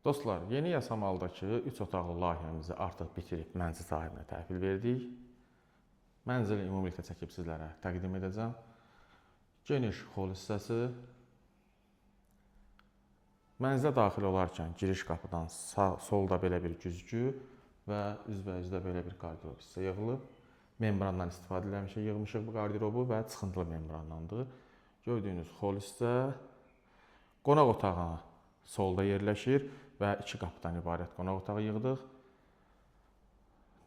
Dostlar, yeni Yasamaldakı 3 otaqlı layihəmizi artıq bitirib mənzil sahibinə təhvil verdik. Mənzili ümumilikdə çəkib sizlərə təqdim edəcəm. Geniş hol hissəsi. Mənzilə daxil olarkən giriş qapıdan solda belə bir güzgü və üzbəyüzdə belə bir qardirob hissə yığılıb. Membrandan istifadə eləmişik, yığmışıq bu qardirobu və çıxıntılı membrandandır. Gördüyünüz hol hissə qonaq otağına solda yerləşir və 2 qapıdan ibarət qonaq otağı yığdıq.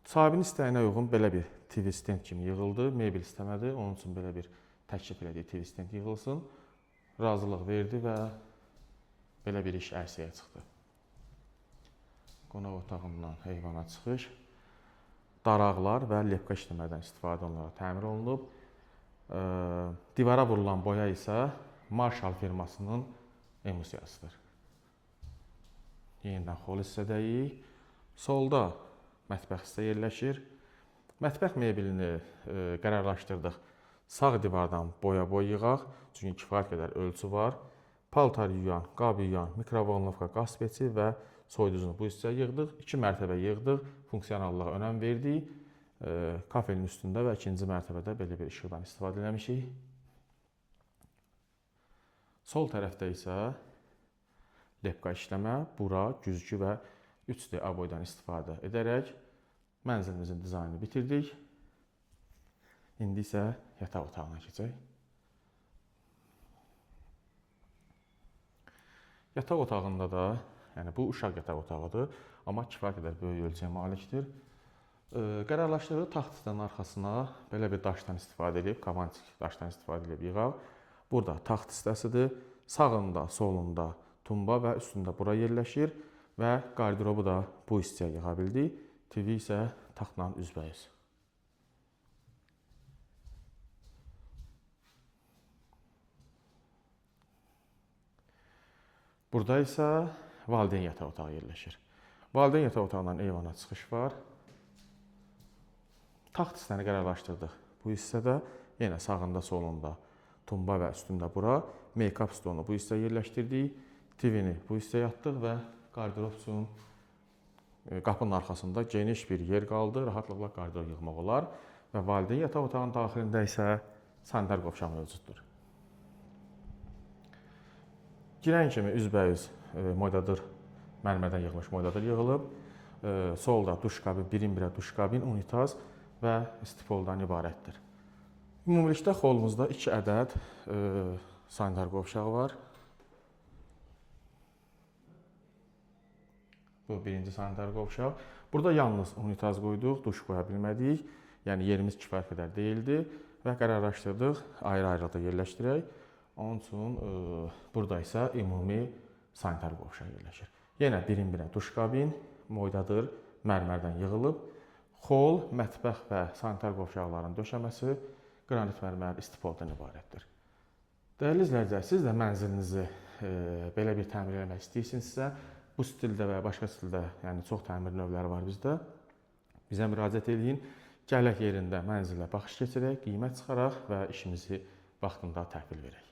Sahibinin istəyinə uyğun belə bir TV stand kimi yığıldı. Mebel istəmədi, onun üçün belə bir təklif elədiyi TV stand yığılsın. Razılıq verdi və belə bir iş ərsəyə çıxdı. Qonaq otağından heyvana çıxış. Daraqlar və lepka işləmədən istifadə olunaraq təmir olunub. Divara vurulan boya isə Marshall firmasının emulsiyasıdır. Yenidən hol hissədəyik. Solda mətbəx hissə yerləşir. Mətbəx mebelini qərarlaşdırdıq. Sağ divardan boya-boy yığaq, çünki kifayət qədər ölçü var. Paltar yuyan, qab yuyan, mikrovolnovka, qaz speci və soyuducunu bu hissəyə yığdıq. 2 mərtəbə yığdıq, funksionallığa önəm verdik. Kafenin üstündə və 2-ci mərtəbədə belə bir işıqdan istifadə eləmişik. Sol tərəfdə isə lepka işləmə, bura, güzgü və 3D aboydan istifadə edərək mənzilimizin dizaynını bitirdik. İndi isə yataq otağına keçək. Yataq otağında da, yəni bu uşaq yataq otağıdır, amma kifayət qədər böyük ölçüyə malikdir. Qərarlaşdırdığı taxt hissənin arxasına belə bir daşdan istifadə edib, kavantik daşdan istifadə edib yığaq. Burada taxt hissəsidir. Sağında, solunda tumba və üstündə bura yerləşir və qardirobu da bu hissəyə yığa bildik. TV isə taxtla üzbəyiz. Burada isə valideyn yataq otağı yerləşir. Valideyn yataq otağından eyvana çıxış var. Taxt hissəni qərarlaşdırdıq. Bu hissədə yenə sağında, solunda tumba və üstündə bura. Make-up stolunu bu hissəyə yerləşdirdik. TV-ni bu hissəyə atdıq və qardirob üçün qapının arxasında geniş bir yer qaldı. Rahatlıqla qardirob yığmaq olar. Və valideyn yataq otağının daxilində isə sanitar qovşaq mövcuddur. Girən kimi üzbəüz moydadır, mərmərdən yığılmış moydadır yığılıb. Solda duş kabin, birin-birə duş kabin, unitaz və istipoldan ibarətdir. Ümumilikdə holumuzda 2 ədəd sanitar qovşağı var. Bu birinci sanitar qovşaq. Burada yalnız unitaz qoyduq, duş qoya bilmədik. Yəni yerimiz kifayət qədər deyildi və qərarlaşdırdıq ayrı-ayrılıqda yerləşdirək. Onun üçün burada isə ümumi sanitar qovşaq yerləşir. Yenə birin-birə duş kabin, moydadır, mərmərdən yığılıb. Hol, mətbəx və sanitar qovşaqların döşəməsi qranit mərmər istipoldan ibarətdir. Dəyərli izləyicilər, siz də mənzilinizi belə bir təmir etmək istəyirsinizsə, bu stildə və ya başqa stildə, yəni çox təmir növləri var bizdə. Bizə müraciət edin, gələk yerində mənzilə baxış keçirək, qiymət çıxaraq və işimizi vaxtında təhvil verək.